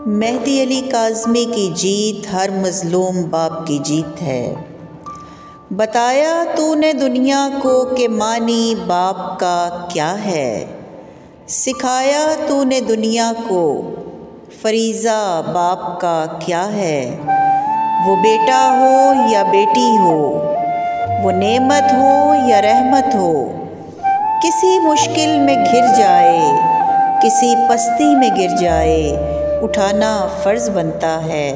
मेहदी अली काज़मी की जीत हर मज़लूम बाप की जीत है। बताया तूने दुनिया को कि मानी बाप का क्या है। सिखाया तूने दुनिया को फरीज़ा बाप का क्या है। वो बेटा हो या बेटी हो, वो नेमत हो या रहमत हो, किसी मुश्किल में घिर जाए, किसी पस्ती में गिर जाए, उठाना फ़र्ज़ बनता है,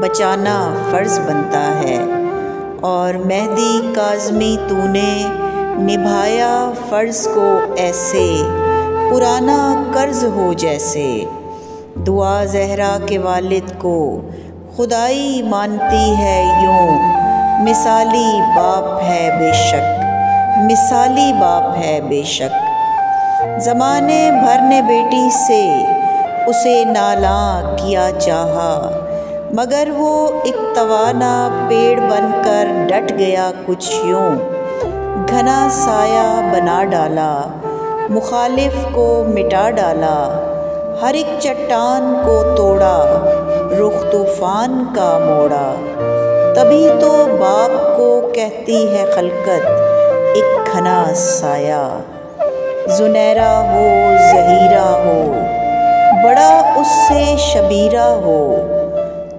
बचाना फ़र्ज़ बनता है। और मेहदी काज़मी तूने निभाया फ़र्ज़ को ऐसे, पुराना कर्ज़ हो जैसे। दुआ ज़हरा के वालिद को खुदाई मानती है यूं, मिसाली बाप है बेशक, मिसाली बाप है बेशक। ज़माने भर ने बेटी से उसे नालां किया चाहा, मगर वो एक तवाना पेड़ बनकर डट गया कुछ यूं। घना साया बना डाला, मुखालिफ को मिटा डाला, हर एक चट्टान को तोड़ा, रुख तूफ़ान का मोड़ा। तभी तो बाप को कहती है खलकत एक घना साया। ज़ुनैरा हो ज़हीरा हो, बड़ा उससे शबीरा हो,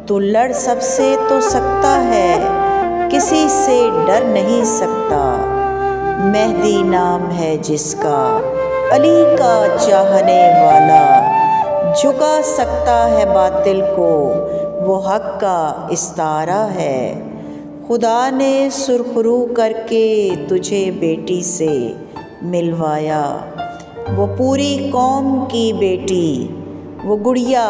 तो लड़ सबसे तो सकता है, किसी से डर नहीं सकता। मेहदी नाम है जिसका, अली का चाहने वाला, झुका सकता है बातिल को, वो हक का इस्तारा है। खुदा ने सुरखरू करके तुझे बेटी से मिलवाया, वो पूरी कौम की बेटी, वो गुड़िया